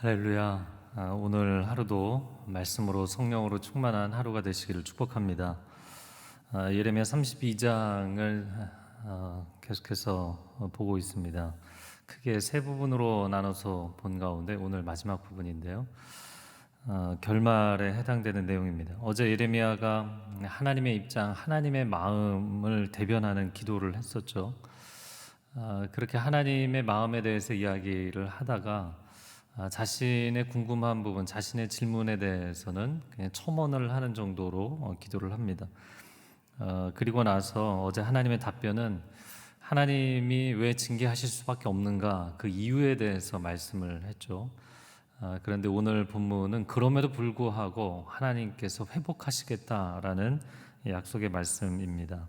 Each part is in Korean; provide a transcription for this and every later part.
할렐루야. 오늘 하루도 말씀으로 성령으로 충만한 하루가 되시기를 축복합니다. 예레미야 32장을 계속해서 보고 있습니다. 크게 세 부분으로 나눠서 본 가운데 오늘 마지막 부분인데요. 결말에 해당되는 내용입니다. 어제 예레미야가 하나님의 입장, 하나님의 마음을 대변하는 기도를 했었죠. 그렇게 하나님의 마음에 대해서 이야기를 하다가 자신의 궁금한 부분, 자신의 질문에 대해서는 그냥 첨언을 하는 정도로 기도를 합니다. 그리고 나서 어제 하나님의 답변은 하나님이 왜 징계하실 수밖에 없는가, 그 이유에 대해서 말씀을 했죠. 그런데 오늘 본문은 그럼에도 불구하고 하나님께서 회복하시겠다라는 약속의 말씀입니다.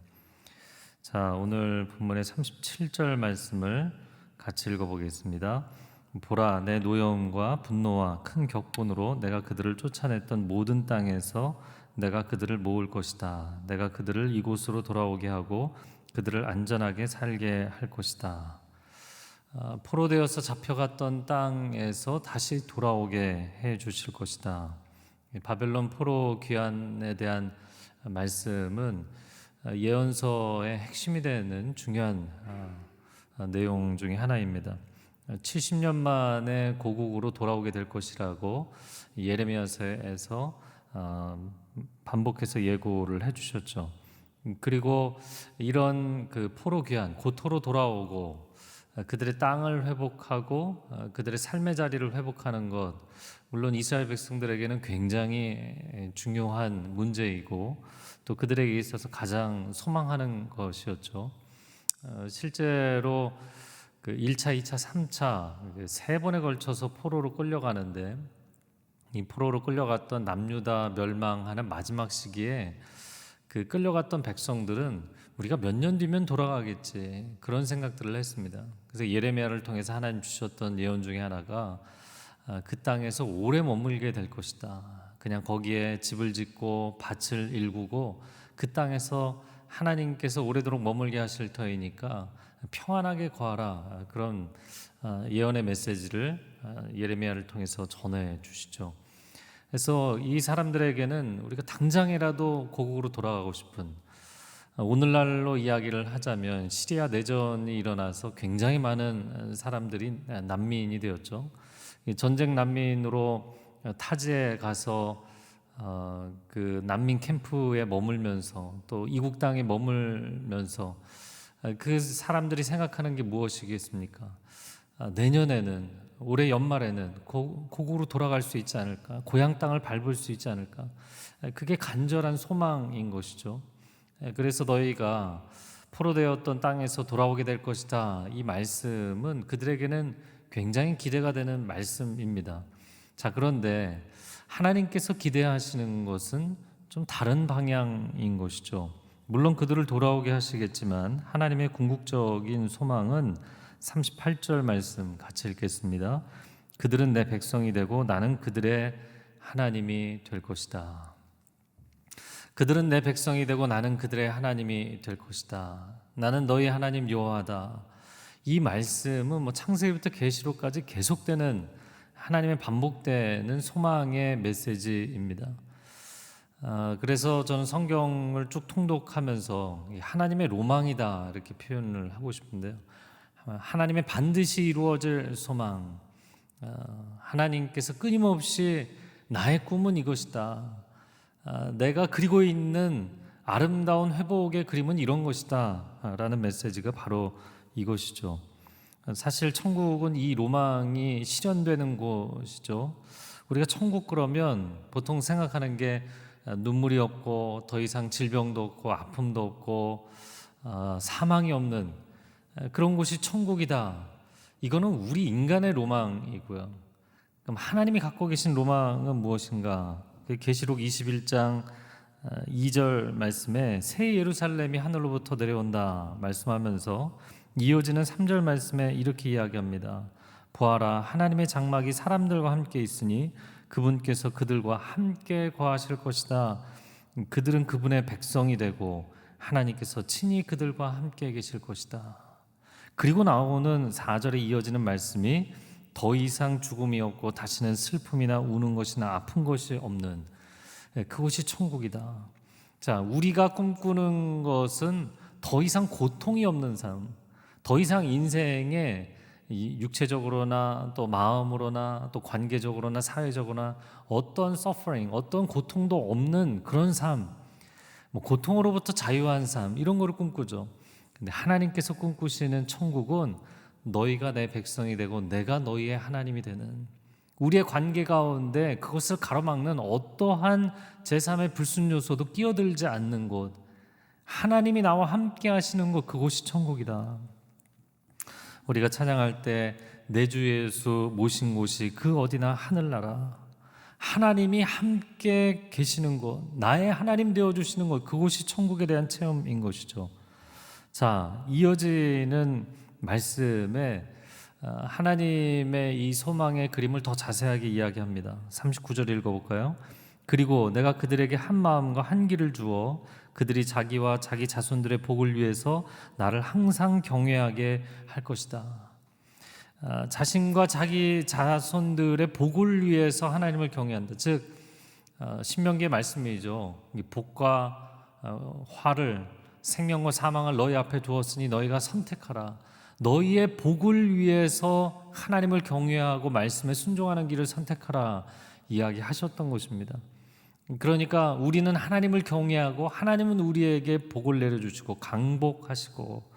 자, 오늘 본문의 37절 말씀을 같이 읽어보겠습니다. 보라, 내 노여움과 분노와 큰 격분으로 내가 그들을 쫓아냈던 모든 땅에서 내가 그들을 모을 것이다. 내가 그들을 이곳으로 돌아오게 하고 그들을 안전하게 살게 할 것이다. 포로되어서 잡혀갔던 땅에서 다시 돌아오게 해 주실 것이다. 바벨론 포로 귀환에 대한 말씀은 예언서의 핵심이 되는 중요한 내용 중에 하나입니다. 70년 만에 고국으로 돌아오게 될 것이라고 예레미야서에서 반복해서 예고를 해주셨죠. 그리고 이런 그 포로 귀환, 고토로 돌아오고 그들의 땅을 회복하고 그들의 삶의 자리를 회복하는 것, 물론 이스라엘 백성들에게는 굉장히 중요한 문제이고 또 그들에게 있어서 가장 소망하는 것이었죠. 실제로 그 1차, 2차, 3차 세 번에 걸쳐서 포로로 끌려가는데 이 포로로 끌려갔던 남유다 멸망하는 마지막 시기에 그 끌려갔던 백성들은 우리가 몇 년 뒤면 돌아가겠지, 그런 생각들을 했습니다. 그래서 예레미야를 통해서 하나님 주셨던 예언 중에 하나가 그 땅에서 오래 머물게 될 것이다. 그냥 거기에 집을 짓고 밭을 일구고 그 땅에서 하나님께서 오래도록 머물게 하실 터이니까 평안하게 거하라, 그런 예언의 메시지를 예레미야를 통해서 전해 주시죠. 그래서 이 사람들에게는 우리가 당장이라도 고국으로 돌아가고 싶은, 오늘날로 이야기를 하자면 시리아 내전이 일어나서 굉장히 많은 사람들이 난민이 되었죠. 전쟁 난민으로 타지에 가서 그 난민 캠프에 머물면서 또 이국 땅에 머물면서 그 사람들이 생각하는 게 무엇이겠습니까? 내년에는, 올해 연말에는 고국으로 돌아갈 수 있지 않을까? 고향 땅을 밟을 수 있지 않을까? 그게 간절한 소망인 것이죠. 그래서 너희가 포로되었던 땅에서 돌아오게 될 것이다, 이 말씀은 그들에게는 굉장히 기대가 되는 말씀입니다. 자, 그런데 하나님께서 기대하시는 것은 좀 다른 방향인 것이죠. 물론 그들을 돌아오게 하시겠지만 하나님의 궁극적인 소망은 38절 말씀 같이 읽겠습니다. 그들은 내 백성이 되고 나는 그들의 하나님이 될 것이다. 그들은 내 백성이 되고 나는 그들의 하나님이 될 것이다. 나는 너희 하나님 여호와다. 이 말씀은 창세기부터 계시록까지 계속되는 하나님의 반복되는 소망의 메시지입니다. 그래서 저는 성경을 쭉 통독하면서 하나님의 로망이다, 이렇게 표현을 하고 싶은데요. 하나님의 반드시 이루어질 소망, 하나님께서 끊임없이 나의 꿈은 이것이다, 내가 그리고 있는 아름다운 회복의 그림은 이런 것이다 라는 메시지가 바로 이것이죠. 사실 천국은 이 로망이 실현되는 곳이죠. 우리가 천국 그러면 보통 생각하는 게 눈물이 없고 더 이상 질병도 없고 아픔도 없고 사망이 없는 그런 곳이 천국이다. 이거는 우리 인간의 로망이고요. 그럼 하나님이 갖고 계신 로망은 무엇인가? 계시록 21장 2절 말씀에 새 예루살렘이 하늘로부터 내려온다 말씀하면서 이어지는 3절 말씀에 이렇게 이야기합니다. 보아라, 하나님의 장막이 사람들과 함께 있으니 그분께서 그들과 함께 거하실 것이다. 그들은 그분의 백성이 되고 하나님께서 친히 그들과 함께 계실 것이다. 그리고 나오는 4절에 이어지는 말씀이 더 이상 죽음이 없고 다시는 슬픔이나 우는 것이나 아픈 것이 없는 그곳이 천국이다. 자, 우리가 꿈꾸는 것은 더 이상 고통이 없는 삶, 더 이상 인생에 육체적으로나 또 마음으로나 또 관계적으로나 사회적으로나 어떤 suffering, 어떤 고통도 없는 그런 삶, 고통으로부터 자유한 삶, 이런 거를 꿈꾸죠. 근데 하나님께서 꿈꾸시는 천국은 너희가 내 백성이 되고 내가 너희의 하나님이 되는, 우리의 관계 가운데 그것을 가로막는 어떠한 제3의 불순 요소도 끼어들지 않는 곳, 하나님이 나와 함께 하시는 곳, 그곳이 천국이다. 우리가 찬양할 때 내 주 예수 모신 곳이 그 어디나 하늘나라, 하나님이 함께 계시는 곳, 나의 하나님 되어주시는 곳, 그곳이 천국에 대한 체험인 것이죠. 자, 이어지는 말씀에 하나님의 이 소망의 그림을 더 자세하게 이야기합니다. 39절 읽어볼까요? 그리고 내가 그들에게 한 마음과 한 길을 주어 그들이 자기와 자기 자손들의 복을 위해서 나를 항상 경외하게 할 것이다. 자신과 자기 자손들의 복을 위해서 하나님을 경외한다. 즉 신명기의 말씀이죠. 복과 화를, 생명과 사망을 너희 앞에 두었으니 너희가 선택하라. 너희의 복을 위해서 하나님을 경외하고 말씀에 순종하는 길을 선택하라 이야기하셨던 것입니다. 그러니까 우리는 하나님을 경외하고 하나님은 우리에게 복을 내려주시고 강복하시고,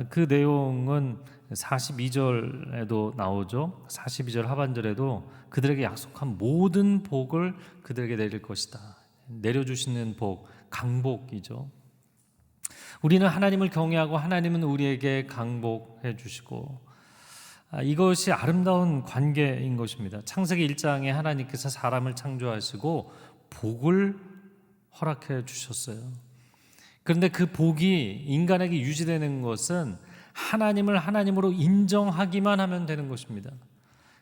그 내용은 42절에도 나오죠. 42절 하반절에도 그들에게 약속한 모든 복을 그들에게 내릴 것이다. 내려주시는 복, 강복이죠. 우리는 하나님을 경외하고 하나님은 우리에게 강복해 주시고, 이것이 아름다운 관계인 것입니다. 창세기 1장에 하나님께서 사람을 창조하시고 복을 허락해 주셨어요. 그런데 그 복이 인간에게 유지되는 것은 하나님을 하나님으로 인정하기만 하면 되는 것입니다.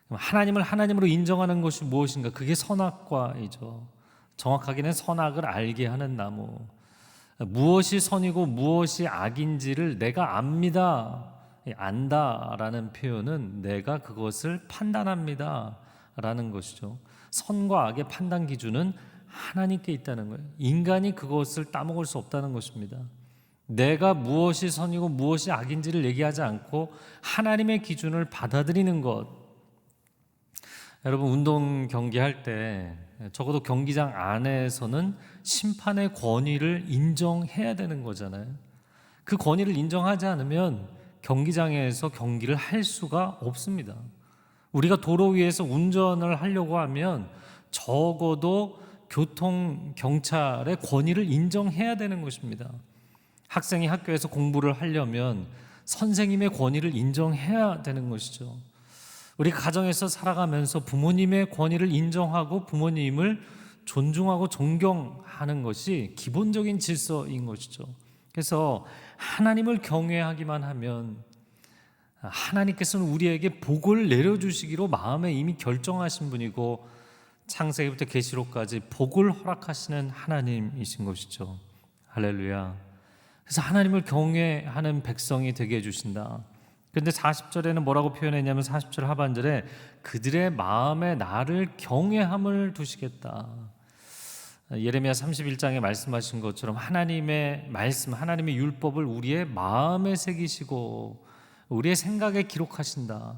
하나님을 하나님으로 인정하는 것이 무엇인가? 그게 선악과이죠. 정확하게는 선악을 알게 하는 나무. 무엇이 선이고 무엇이 악인지를 내가 압니다. 안다라는 표현은 내가 그것을 판단합니다 라는 것이죠. 선과 악의 판단 기준은 하나님께 있다는 거예요. 인간이 그것을 따먹을 수 없다는 것입니다. 내가 무엇이 선이고 무엇이 악인지를 얘기하지 않고 하나님의 기준을 받아들이는 것. 여러분, 운동 경기할 때 적어도 경기장 안에서는 심판의 권위를 인정해야 되는 거잖아요. 그 권위를 인정하지 않으면 경기장에서 경기를 할 수가 없습니다. 우리가 도로 위에서 운전을 하려고 하면 적어도 교통 경찰의 권위를 인정해야 되는 것입니다. 학생이 학교에서 공부를 하려면 선생님의 권위를 인정해야 되는 것이죠. 우리 가정에서 살아가면서 부모님의 권위를 인정하고 부모님을 존중하고 존경하는 것이 기본적인 질서인 것이죠. 그래서 하나님을 경외하기만 하면 하나님께서는 우리에게 복을 내려주시기로 마음에 이미 결정하신 분이고 창세기부터 계시록까지 복을 허락하시는 하나님이신 것이죠. 할렐루야. 그래서 하나님을 경외하는 백성이 되게 해주신다. 그런데 40절에는 뭐라고 표현했냐면 40절 하반절에 그들의 마음에 나를 경외함을 두시겠다. 예레미야 31장에 말씀하신 것처럼 하나님의 말씀, 하나님의 율법을 우리의 마음에 새기시고 우리의 생각에 기록하신다.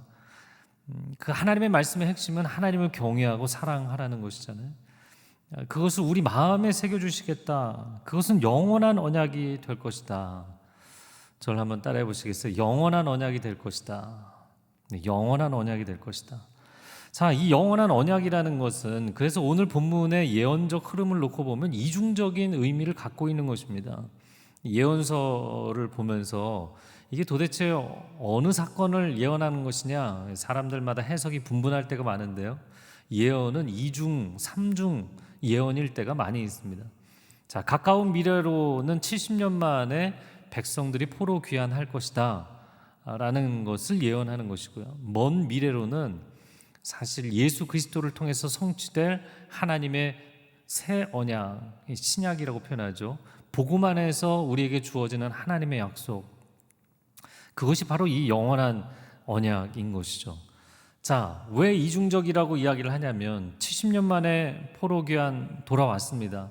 그 하나님의 말씀의 핵심은 하나님을 경외하고 사랑하라는 것이잖아요. 그것을 우리 마음에 새겨주시겠다. 그것은 영원한 언약이 될 것이다. 저를 한번 따라해 보시겠어요? 영원한 언약이 될 것이다. 영원한 언약이 될 것이다. 자, 이 영원한 언약이라는 것은 그래서 오늘 본문의 예언적 흐름을 놓고 보면 이중적인 의미를 갖고 있는 것입니다. 예언서를 보면서 이게 도대체 어느 사건을 예언하는 것이냐, 사람들마다 해석이 분분할 때가 많은데요. 예언은 2중, 3중 예언일 때가 많이 있습니다. 자, 가까운 미래로는 70년 만에 백성들이 포로 귀환할 것이다 라는 것을 예언하는 것이고요. 먼 미래로는 사실 예수 그리스도를 통해서 성취될 하나님의 새 언약, 신약이라고 표현하죠. 복음 안에서 우리에게 주어지는 하나님의 약속, 그것이 바로 이 영원한 언약인 것이죠. 자, 왜 이중적이라고 이야기를 하냐면 70년 만에 포로 귀환 돌아왔습니다.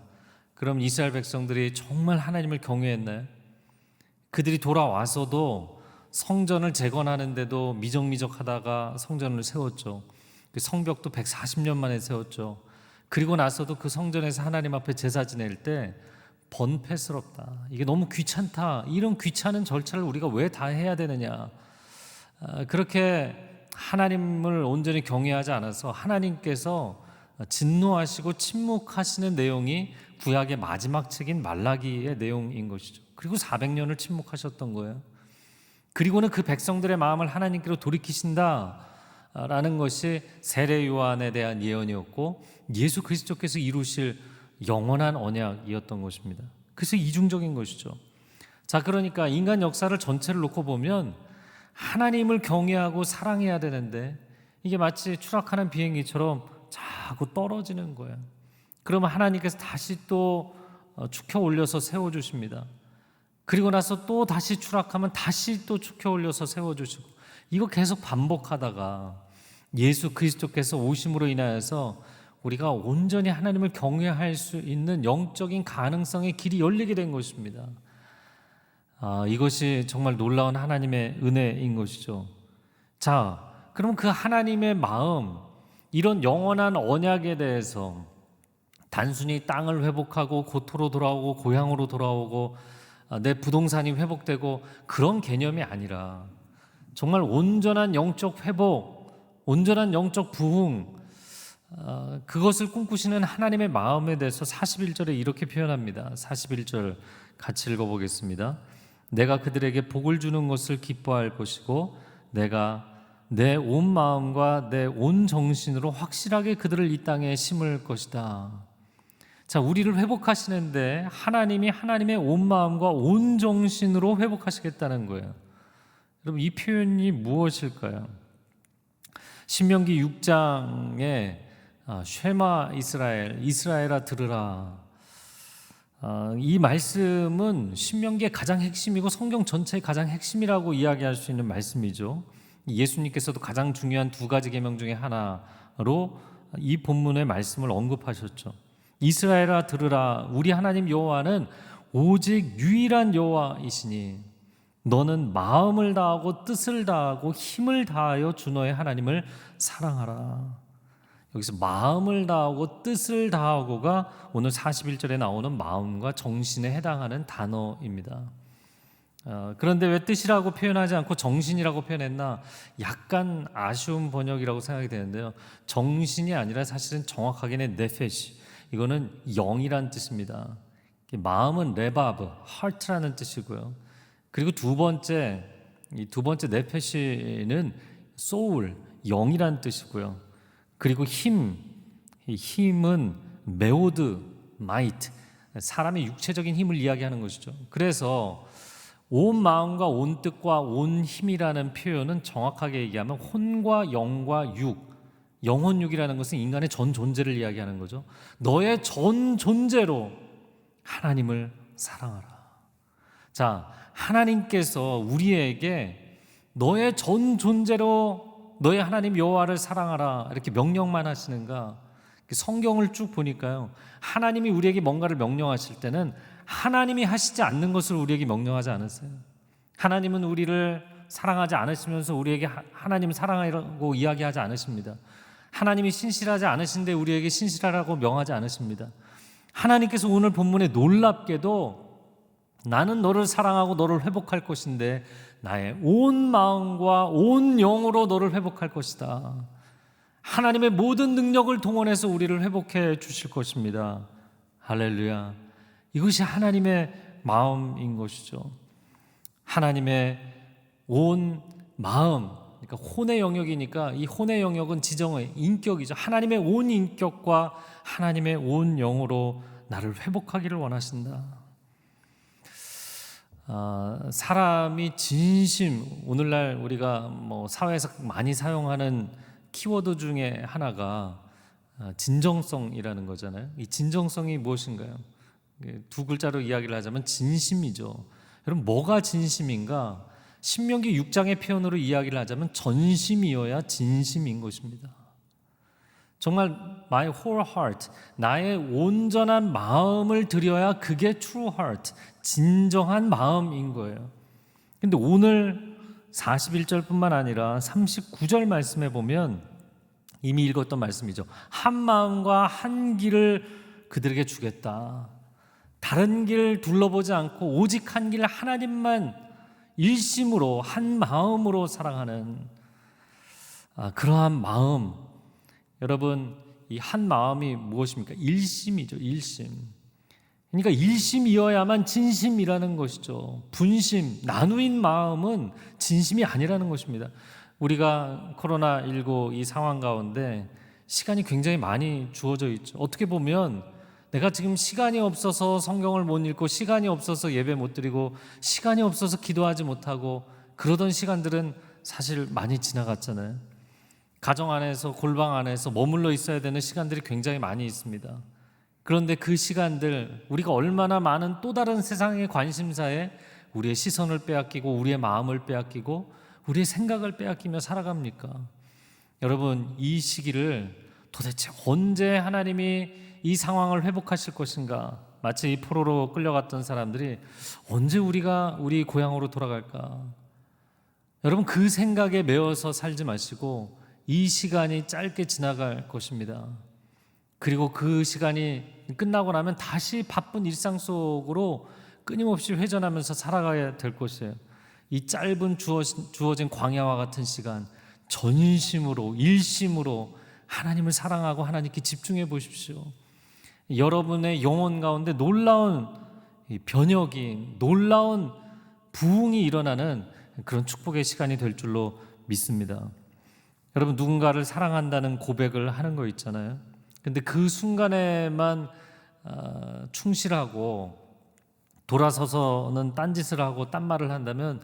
그럼 이스라엘 백성들이 정말 하나님을 경외했나요? 그들이 돌아와서도 성전을 재건하는데도 미적미적하다가 성전을 세웠죠. 그 성벽도 140년 만에 세웠죠. 그리고 나서도 그 성전에서 하나님 앞에 제사 지낼 때 번패스럽다, 이게 너무 귀찮다, 이런 귀찮은 절차를 우리가 왜 다 해야 되느냐, 그렇게 하나님을 온전히 경외하지 않아서 하나님께서 진노하시고 침묵하시는 내용이 구약의 마지막 책인 말라기의 내용인 것이죠. 그리고 400년을 침묵하셨던 거예요. 그리고는 그 백성들의 마음을 하나님께로 돌이키신다라는 것이 세례 요한에 대한 예언이었고 예수 그리스도께서 이루실 영원한 언약이었던 것입니다. 그래서 이중적인 것이죠. 자, 그러니까 인간 역사를 전체를 놓고 보면 하나님을 경외하고 사랑해야 되는데 이게 마치 추락하는 비행기처럼 자꾸 떨어지는 거예요. 그러면 하나님께서 다시 또 축혀 올려서 세워주십니다. 그리고 나서 또 다시 추락하면 다시 또 축혀 올려서 세워주시고, 이거 계속 반복하다가 예수 그리스도께서 오심으로 인하여서 우리가 온전히 하나님을 경외할 수 있는 영적인 가능성의 길이 열리게 된 것입니다. 이것이 정말 놀라운 하나님의 은혜인 것이죠. 자, 그럼 그 하나님의 마음, 이런 영원한 언약에 대해서 단순히 땅을 회복하고 고토로 돌아오고 고향으로 돌아오고 내 부동산이 회복되고 그런 개념이 아니라 정말 온전한 영적 회복, 온전한 영적 부흥, 그것을 꿈꾸시는 하나님의 마음에 대해서 41절에 이렇게 표현합니다. 41절 같이 읽어보겠습니다. 내가 그들에게 복을 주는 것을 기뻐할 것이고 내가 내 온 마음과 내 온 정신으로 확실하게 그들을 이 땅에 심을 것이다. 자, 우리를 회복하시는데 하나님이 하나님의 온 마음과 온 정신으로 회복하시겠다는 거예요. 여러분, 이 표현이 무엇일까요? 신명기 6장에 쉐마 이스라엘아 들으라, 이 말씀은 신명기의 가장 핵심이고 성경 전체의 가장 핵심이라고 이야기할 수 있는 말씀이죠. 예수님께서도 가장 중요한 두 가지 계명 중에 하나로 이 본문의 말씀을 언급하셨죠. 이스라엘아 들으라, 우리 하나님 여호와는 오직 유일한 여호와이시니 너는 마음을 다하고 뜻을 다하고 힘을 다하여 주 너의 하나님을 사랑하라. 여기서 마음을 다하고 뜻을 다하고가 오늘 41절에 나오는 마음과 정신에 해당하는 단어입니다. 그런데 왜 뜻이라고 표현하지 않고 정신이라고 표현했나? 약간 아쉬운 번역이라고 생각이 되는데요. 정신이 아니라 사실은 정확하게는 네페시, 이거는 영이란 뜻입니다. 마음은 레바브, heart라는 뜻이고요. 그리고 두 번째 네페시는 soul, 영이란 뜻이고요. 그리고 힘은 메오드, 마이트, 사람의 육체적인 힘을 이야기하는 것이죠. 그래서 온 마음과 온 뜻과 온 힘이라는 표현은 정확하게 얘기하면 혼과 영과 육, 영혼육이라는 것은 인간의 전 존재를 이야기하는 거죠. 너의 전 존재로 하나님을 사랑하라. 자, 하나님께서 우리에게 너의 전 존재로 너의 하나님 여호와를 사랑하라 이렇게 명령만 하시는가? 성경을 쭉 보니까요, 하나님이 우리에게 뭔가를 명령하실 때는 하나님이 하시지 않는 것을 우리에게 명령하지 않으세요. 하나님은 우리를 사랑하지 않으시면서 우리에게 하나님을 사랑하라고 이야기하지 않으십니다. 하나님이 신실하지 않으신데 우리에게 신실하라고 명하지 않으십니다. 하나님께서 오늘 본문에 놀랍게도 나는 너를 사랑하고 너를 회복할 것인데 나의 온 마음과 온 영으로 너를 회복할 것이다. 하나님의 모든 능력을 동원해서 우리를 회복해 주실 것입니다. 할렐루야. 이것이 하나님의 마음인 것이죠. 하나님의 온 마음, 그러니까 혼의 영역이니까 이 혼의 영역은 지정의 인격이죠. 하나님의 온 인격과 하나님의 온 영으로 나를 회복하기를 원하신다. 사람이 진심, 오늘날 우리가 사회에서 많이 사용하는 키워드 중에 하나가 진정성이라는 거잖아요. 이 진정성이 무엇인가요? 두 글자로 이야기를 하자면 진심이죠. 여러분, 뭐가 진심인가? 신명기 6장의 표현으로 이야기를 하자면 전심이어야 진심인 것입니다. 정말 my whole heart, 나의 온전한 마음을 들여야 그게 true heart, 진정한 마음인 거예요. 근데 오늘 41절뿐만 아니라 39절 말씀에 보면 이미 읽었던 말씀이죠. 한 마음과 한 길을 그들에게 주겠다. 다른 길 둘러보지 않고 오직 한 길 하나님만 일심으로 한 마음으로 사랑하는 그러한 마음. 여러분, 이 한 마음이 무엇입니까? 일심이죠. 일심. 그러니까 일심이어야만 진심이라는 것이죠. 분심, 나누인 마음은 진심이 아니라는 것입니다. 우리가 코로나19 이 상황 가운데 시간이 굉장히 많이 주어져 있죠. 어떻게 보면 내가 지금 시간이 없어서 성경을 못 읽고 시간이 없어서 예배 못 드리고 시간이 없어서 기도하지 못하고 그러던 시간들은 사실 많이 지나갔잖아요. 가정 안에서 골방 안에서 머물러 있어야 되는 시간들이 굉장히 많이 있습니다. 그런데 그 시간들 우리가 얼마나 많은 또 다른 세상의 관심사에 우리의 시선을 빼앗기고 우리의 마음을 빼앗기고 우리의 생각을 빼앗기며 살아갑니까? 여러분, 이 시기를 도대체 언제 하나님이 이 상황을 회복하실 것인가? 마치 이 포로로 끌려갔던 사람들이 언제 우리가 우리 고향으로 돌아갈까? 여러분, 그 생각에 매여서 살지 마시고 이 시간이 짧게 지나갈 것입니다. 그리고 그 시간이 끝나고 나면 다시 바쁜 일상 속으로 끊임없이 회전하면서 살아가야 될 것이에요. 이 짧은 주어진 광야와 같은 시간, 전심으로 일심으로 하나님을 사랑하고 하나님께 집중해 보십시오. 여러분의 영혼 가운데 놀라운 변혁이, 놀라운 부흥이 일어나는 그런 축복의 시간이 될 줄로 믿습니다. 여러분, 누군가를 사랑한다는 고백을 하는 거 있잖아요. 근데 그 순간에만 충실하고 돌아서서는 딴짓을 하고 딴말을 한다면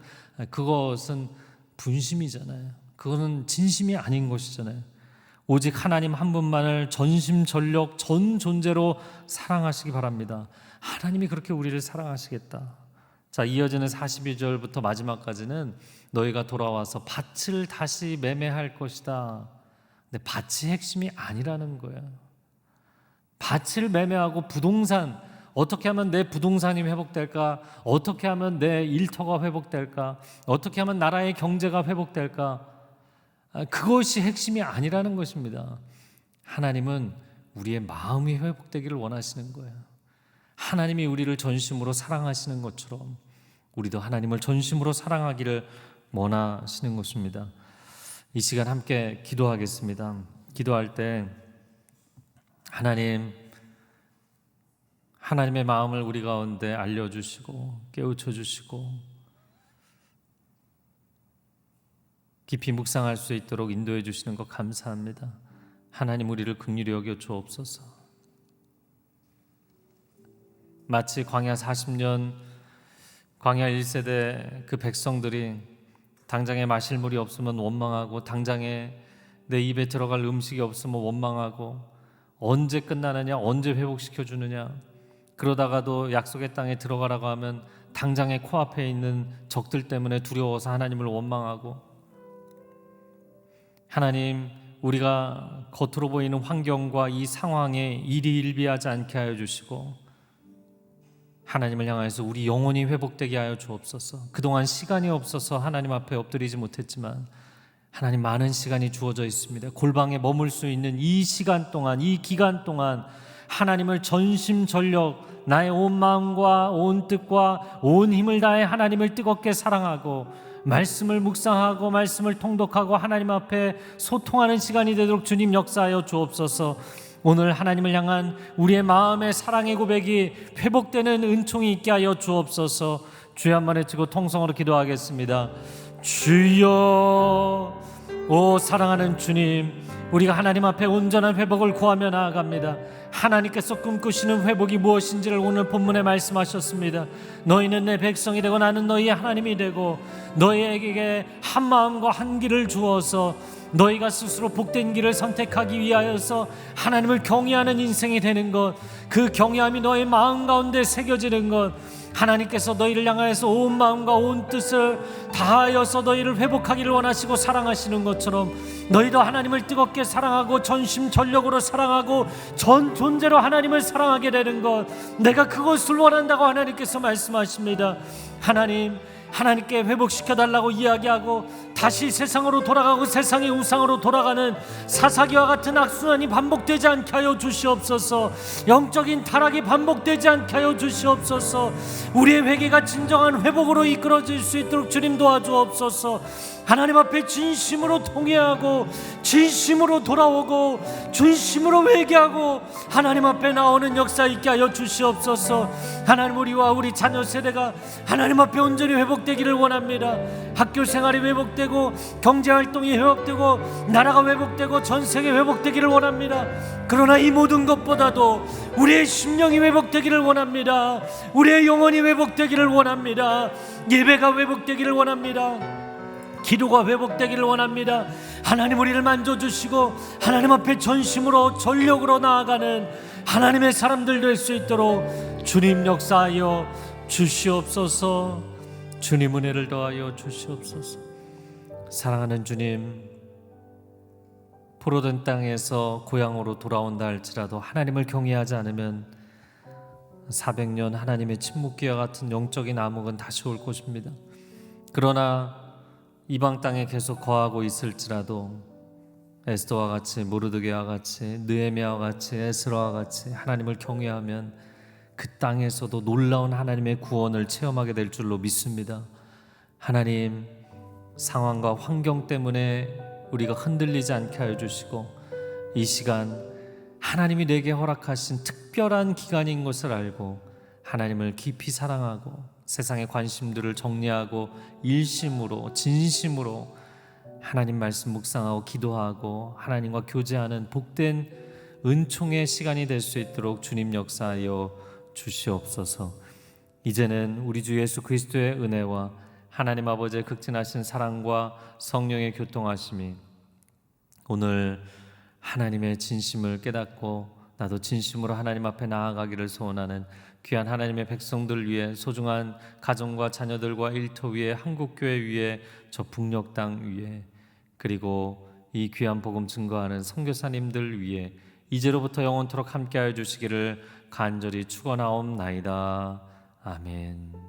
그것은 분심이잖아요. 그거는 진심이 아닌 것이잖아요. 오직 하나님 한 분만을 전심전력 전 존재로 사랑하시기 바랍니다. 하나님이 그렇게 우리를 사랑하시겠다. 자, 이어지는 42절부터 마지막까지는 너희가 돌아와서 밭을 다시 매매할 것이다. 근데 밭이 핵심이 아니라는 거예요. 밭을 매매하고 부동산, 어떻게 하면 내 부동산이 회복될까? 어떻게 하면 내 일터가 회복될까? 어떻게 하면 나라의 경제가 회복될까? 그것이 핵심이 아니라는 것입니다. 하나님은 우리의 마음이 회복되기를 원하시는 거예요. 하나님이 우리를 전심으로 사랑하시는 것처럼 우리도 하나님을 전심으로 사랑하기를 원하시는 것입니다. 이 시간 함께 기도하겠습니다. 기도할 때 하나님의 마음을 우리 가운데 알려주시고 깨우쳐 주시고 깊이 묵상할 수 있도록 인도해 주시는 것 감사합니다. 하나님, 우리를 긍휼히 여겨 주옵소서. 마치 광야 40년 광야 1세대 그 백성들이 당장에 마실 물이 없으면 원망하고 당장에 내 입에 들어갈 음식이 없으면 원망하고 언제 끝나느냐, 언제 회복시켜 주느냐, 그러다가도 약속의 땅에 들어가라고 하면 당장에 코앞에 있는 적들 때문에 두려워서 하나님을 원망하고, 하나님, 우리가 겉으로 보이는 환경과 이 상황에 일희일비하지 않게 하여 주시고 하나님을 향해서 우리 영혼이 회복되게 하여 주옵소서. 그동안 시간이 없어서 하나님 앞에 엎드리지 못했지만 하나님, 많은 시간이 주어져 있습니다. 골방에 머물 수 있는 이 시간 동안, 이 기간 동안 하나님을 전심전력 나의 온 마음과 온 뜻과 온 힘을 다해 하나님을 뜨겁게 사랑하고 말씀을 묵상하고 말씀을 통독하고 하나님 앞에 소통하는 시간이 되도록 주님 역사하여 주옵소서. 오늘 하나님을 향한 우리의 마음의 사랑의 고백이 회복되는 은총이 있게 하여 주옵소서. 주여 한번 외치고 통성으로 기도하겠습니다. 주여, 오 사랑하는 주님, 우리가 하나님 앞에 온전한 회복을 구하며 나아갑니다. 하나님께서 꿈꾸시는 회복이 무엇인지를 오늘 본문에 말씀하셨습니다. 너희는 내 백성이 되고 나는 너희의 하나님이 되고 너희에게 한 마음과 한 길을 주어서 너희가 스스로 복된 길을 선택하기 위하여서 하나님을 경외하는 인생이 되는 것, 그 경외함이 너의 마음 가운데 새겨지는 것, 하나님께서 너희를 향하여서 온 마음과 온 뜻을 다하여서 너희를 회복하기를 원하시고 사랑하시는 것처럼 너희도 하나님을 뜨겁게 사랑하고 전심전력으로 사랑하고 전 존재로 하나님을 사랑하게 되는 것, 내가 그것을 원한다고 하나님께서 말씀하십니다. 하나님께 회복시켜달라고 이야기하고 다시 세상으로 돌아가고 세상의 우상으로 돌아가는 사사기와 같은 악순환이 반복되지 않게 하여 주시옵소서. 영적인 타락이 반복되지 않게 하여 주시옵소서. 우리의 회개가 진정한 회복으로 이끌어질 수 있도록 주님 도와주옵소서. 하나님 앞에 진심으로 통회하고 진심으로 돌아오고 진심으로 회개하고 하나님 앞에 나오는 역사 있게 하여 주시옵소서. 하나님, 우리와 우리 자녀 세대가 하나님 앞에 온전히 회복되기를 원합니다. 학교 생활이 회복되고 경제활동이 회복되고 나라가 회복되고 전세계 회복되기를 원합니다. 그러나 이 모든 것보다도 우리의 심령이 회복되기를 원합니다. 우리의 영혼이 회복되기를 원합니다. 예배가 회복되기를 원합니다. 기도가 회복되기를 원합니다. 하나님, 우리를 만져주시고 하나님 앞에 전심으로 전력으로 나아가는 하나님의 사람들 될 수 있도록 주님 역사하여 주시옵소서. 주님 은혜를 더하여 주시옵소서. 사랑하는 주님, 포로된 땅에서 고향으로 돌아온다 할지라도 하나님을 경외하지 않으면 400년 하나님의 침묵기와 같은 영적인 암흑은 다시 올 것입니다. 그러나 이방 땅에 계속 거하고 있을지라도 에스더와 같이, 모르드게와 같이, 느헤미야와 같이, 에스라와 같이 하나님을 경외하면 그 땅에서도 놀라운 하나님의 구원을 체험하게 될 줄로 믿습니다. 하나님, 상황과 환경 때문에 우리가 흔들리지 않게 하여 주시고 이 시간 하나님이 내게 허락하신 특별한 기간인 것을 알고 하나님을 깊이 사랑하고 세상의 관심들을 정리하고 일심으로 진심으로 하나님 말씀 묵상하고 기도하고 하나님과 교제하는 복된 은총의 시간이 될 수 있도록 주님 역사하여 주시옵소서. 이제는 우리 주 예수 그리스도의 은혜와 하나님 아버지의 극진하신 사랑과 성령의 교통하심이 오늘 하나님의 진심을 깨닫고 나도 진심으로 하나님 앞에 나아가기를 소원하는 귀한 하나님의 백성들 위해, 소중한 가정과 자녀들과 일터 위에, 한국교회 위에, 저 북녘 땅 위에, 그리고 이 귀한 복음 증거하는 선교사님들 위해 이제로부터 영원토록 함께하여 주시기를 간절히 축원하옵나이다. 아멘.